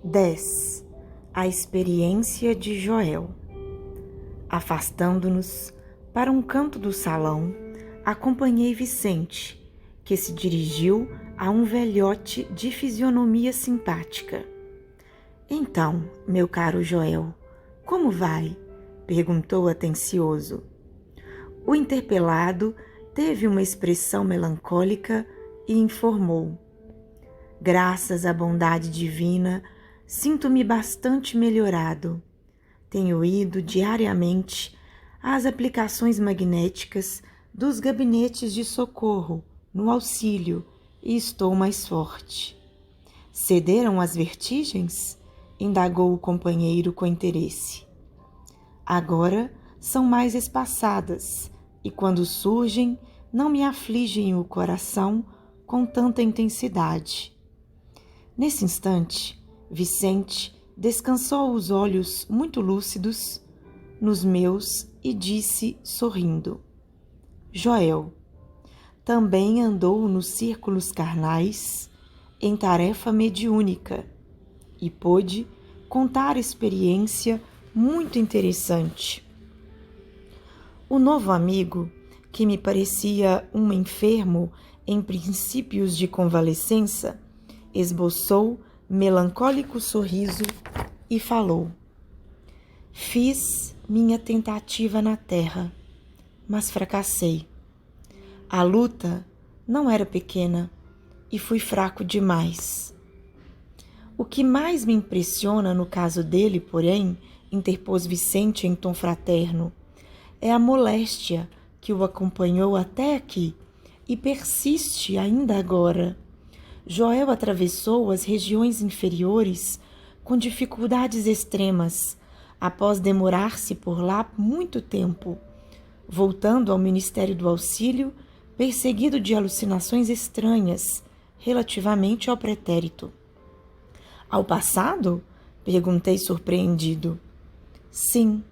10. A experiência de Joel. Afastando-nos para um canto do salão, acompanhei Vicente, que se dirigiu a um velhote de fisionomia simpática. Então, meu caro Joel, como vai? Perguntou atencioso. O interpelado teve uma expressão melancólica e informou: graças à bondade divina, sinto-me bastante melhorado. Tenho ido diariamente às aplicações magnéticas dos gabinetes de socorro no auxílio e estou mais forte. Cederam as vertigens? Indagou o companheiro com interesse. Agora são mais espaçadas e, quando surgem, não me afligem o coração com tanta intensidade. Nesse instante, Vicente descansou os olhos muito lúcidos nos meus e disse, sorrindo: Joel, também andou nos círculos carnais em tarefa mediúnica e pôde contar experiência muito interessante. O novo amigo, que me parecia um enfermo em princípios de convalescença, esboçou melancólico sorriso e falou: fiz minha tentativa na terra, mas fracassei. A luta não era pequena e fui fraco demais. O que mais me impressiona no caso dele, porém, interpôs Vicente em tom fraterno, é a moléstia que o acompanhou até aqui e persiste ainda agora. Joel atravessou as regiões inferiores com dificuldades extremas, após demorar-se por lá muito tempo, voltando ao Ministério do Auxílio, perseguido de alucinações estranhas relativamente ao pretérito. Ao passado? Perguntei surpreendido. Sim,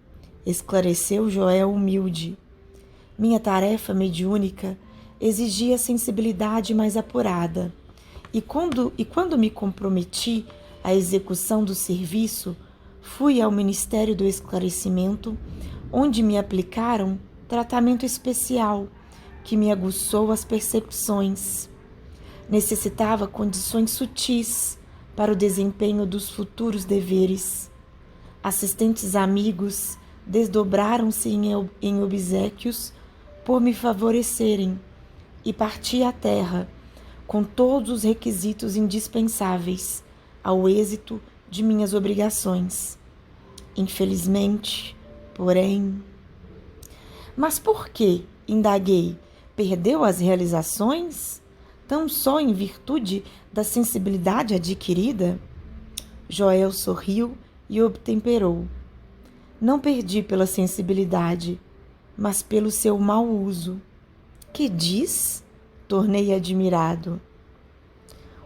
esclareceu Joel humilde. Minha tarefa mediúnica exigia sensibilidade mais apurada, e quando me comprometi à execução do serviço, fui ao Ministério do Esclarecimento, onde me aplicaram tratamento especial que me aguçou as percepções. Necessitava condições sutis para o desempenho dos futuros deveres. Assistentes amigos desdobraram-se em obséquios por me favorecerem e parti à terra com todos os requisitos indispensáveis ao êxito de minhas obrigações. Infelizmente, porém... Mas por que, indaguei, perdeu as realizações? Tão só em virtude da sensibilidade adquirida? Joel sorriu e obtemperou. Não perdi pela sensibilidade, mas pelo seu mau uso. Que diz? Tornei admirado.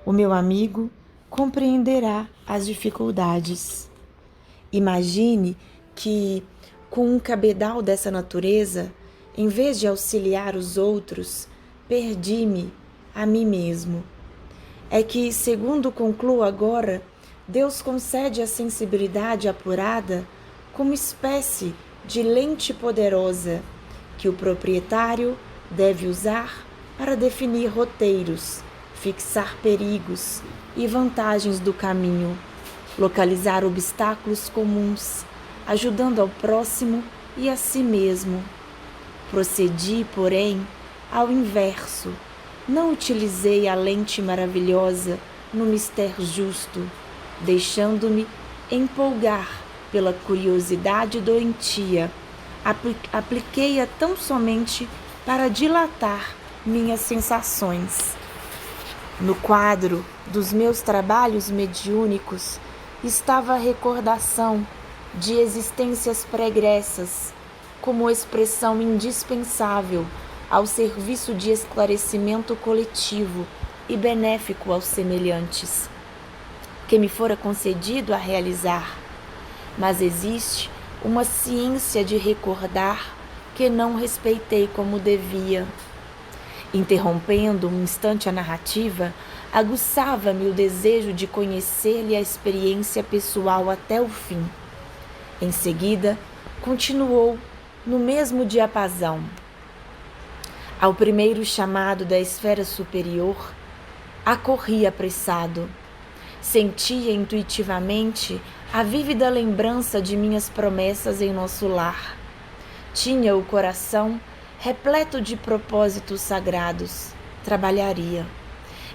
O meu amigo compreenderá as dificuldades. Imagine que, com um cabedal dessa natureza, em vez de auxiliar os outros, perdi-me a mim mesmo. É que, segundo concluo agora, Deus concede a sensibilidade apurada como espécie de lente poderosa que o proprietário deve usar para definir roteiros, fixar perigos e vantagens do caminho, localizar obstáculos comuns, ajudando ao próximo e a si mesmo. Procedi, porém, ao inverso. Não utilizei a lente maravilhosa no mistério justo, deixando-me empolgar pela curiosidade doentia. Apliquei-a tão somente para dilatar minhas sensações. No quadro dos meus trabalhos mediúnicos estava a recordação de existências pregressas como expressão indispensável ao serviço de esclarecimento coletivo e benéfico aos semelhantes, que me fora concedido a realizar. Mas existe uma ciência de recordar que não respeitei como devia. Interrompendo um instante a narrativa, aguçava-me o desejo de conhecer-lhe a experiência pessoal até o fim. Em seguida, continuou no mesmo diapasão. Ao primeiro chamado da esfera superior, acorri apressado. Sentia intuitivamente a vívida lembrança de minhas promessas em nosso lar. Tinha o coração repleto de propósitos sagrados. Trabalharia.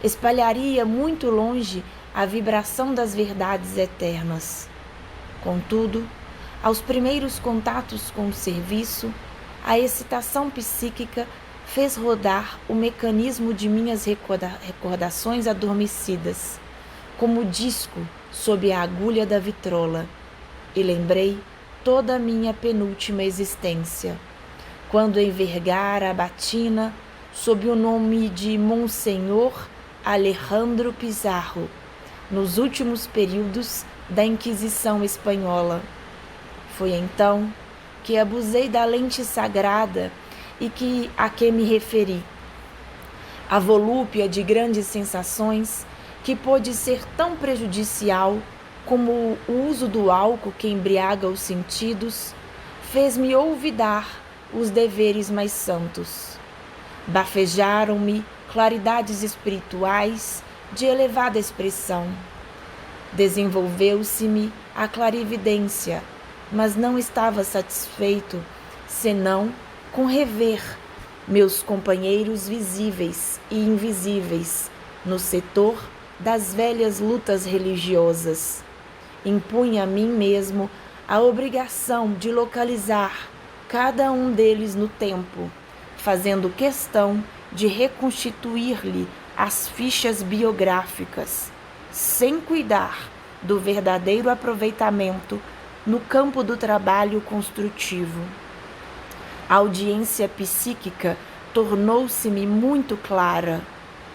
Espalharia muito longe a vibração das verdades eternas. Contudo, aos primeiros contatos com o serviço, a excitação psíquica fez rodar o mecanismo de minhas recordações adormecidas, como disco sob a agulha da vitrola, e lembrei toda a minha penúltima existência, quando envergara a batina sob o nome de Monsenhor Alejandro Pizarro, nos últimos períodos da Inquisição Espanhola. Foi então que abusei da lente sagrada e a que me referi. A volúpia de grandes sensações que pôde ser tão prejudicial como o uso do álcool que embriaga os sentidos, fez-me olvidar os deveres mais santos. Bafejaram-me claridades espirituais de elevada expressão. Desenvolveu-se-me a clarividência, mas não estava satisfeito, senão com rever meus companheiros visíveis e invisíveis no setor das velhas lutas religiosas. Impunha a mim mesmo a obrigação de localizar cada um deles no tempo, fazendo questão de reconstituir-lhe as fichas biográficas, sem cuidar do verdadeiro aproveitamento no campo do trabalho construtivo. A audiência psíquica tornou-se-me muito clara.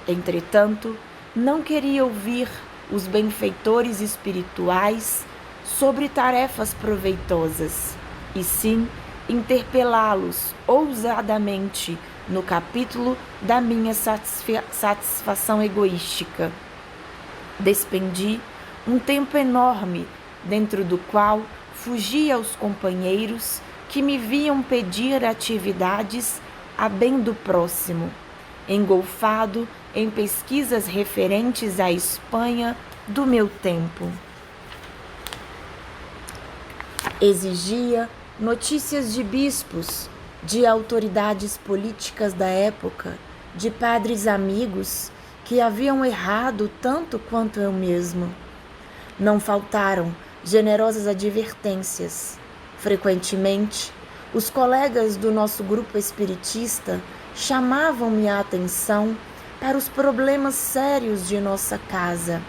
Entretanto, não queria ouvir os benfeitores espirituais sobre tarefas proveitosas, e sim interpelá-los ousadamente no capítulo da minha satisfação egoística. Despendi um tempo enorme, dentro do qual fugia aos companheiros que me viam pedir atividades a bem do próximo, engolfado em pesquisas referentes à Espanha do meu tempo. Exigia notícias de bispos, de autoridades políticas da época, de padres amigos que haviam errado tanto quanto eu mesmo. Não faltaram generosas advertências. Frequentemente, os colegas do nosso grupo espiritista chamavam minha atenção para os problemas sérios de nossa casa.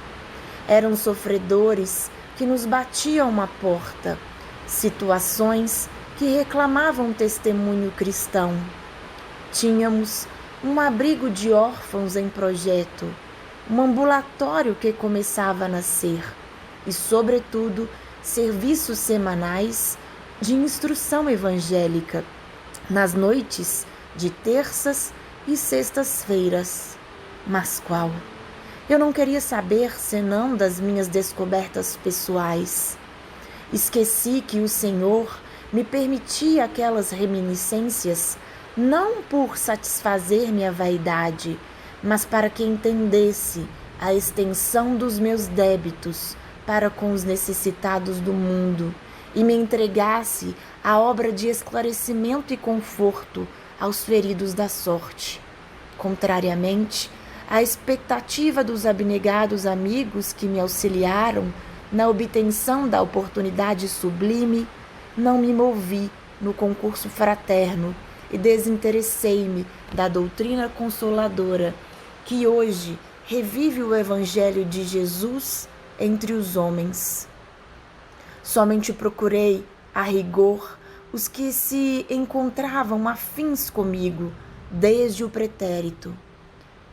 Eram sofredores que nos batiam à porta, situações que reclamavam testemunho cristão. Tínhamos um abrigo de órfãos em projeto, um ambulatório que começava a nascer e, sobretudo, serviços semanais de instrução evangélica nas noites de terças e sextas-feiras. Mas qual? Eu não queria saber senão das minhas descobertas pessoais. Esqueci que o Senhor me permitia aquelas reminiscências não por satisfazer minha vaidade, mas para que entendesse a extensão dos meus débitos para com os necessitados do mundo e me entregasse a obra de esclarecimento e conforto aos feridos da sorte. Contrariamente à expectativa dos abnegados amigos que me auxiliaram na obtenção da oportunidade sublime, não me movi no concurso fraterno e desinteressei-me da doutrina consoladora que hoje revive o Evangelho de Jesus entre os homens. Somente procurei, a rigor, os que se encontravam afins comigo desde o pretérito.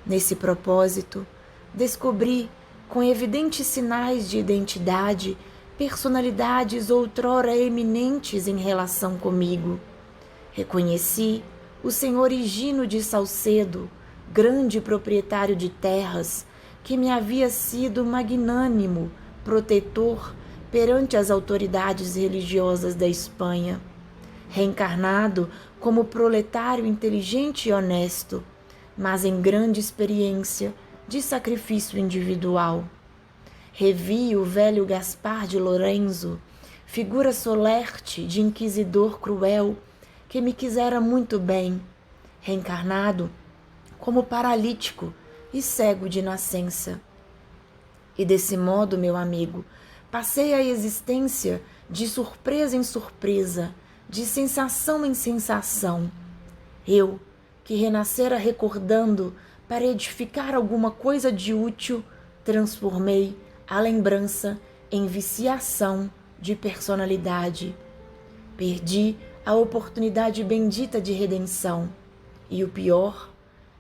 Nesse propósito, descobri, com evidentes sinais de identidade, personalidades outrora eminentes em relação comigo. Reconheci o senhor Higino de Salcedo, grande proprietário de terras, que me havia sido magnânimo protetor perante as autoridades religiosas da Espanha, reencarnado como proletário inteligente e honesto, mas em grande experiência de sacrifício individual. Revi o velho Gaspar de Lorenzo, figura solerte de inquisidor cruel, que me quisera muito bem, reencarnado como paralítico e cego de nascença. E desse modo, meu amigo, passei a existência de surpresa em surpresa, de sensação em sensação. Eu, que renascera recordando para edificar alguma coisa de útil, transformei a lembrança em viciação de personalidade. Perdi a oportunidade bendita de redenção. E o pior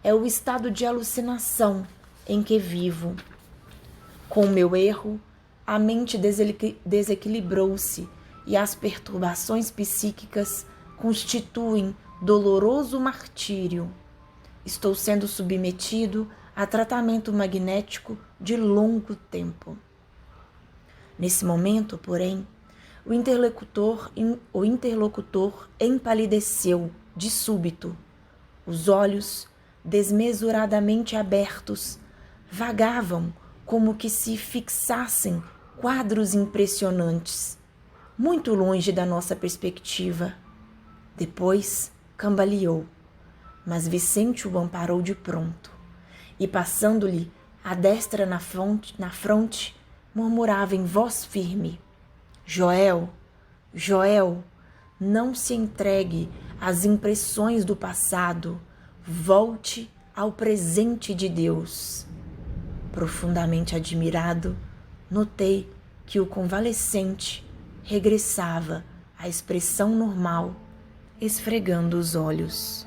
é o estado de alucinação em que vivo. Com o meu erro, a mente desequilibrou-se e as perturbações psíquicas constituem doloroso martírio. Estou sendo submetido a tratamento magnético de longo tempo. Nesse momento, porém, o interlocutor empalideceu de súbito. Os olhos, desmesuradamente abertos, vagavam como que se fixassem quadros impressionantes, muito longe da nossa perspectiva. Depois cambaleou, mas Vicente o amparou de pronto, e passando-lhe a destra na fronte, murmurava em voz firme: Joel, Joel, não se entregue às impressões do passado, volte ao presente de Deus. Profundamente admirado, notei que o convalescente regressava à expressão normal, esfregando os olhos.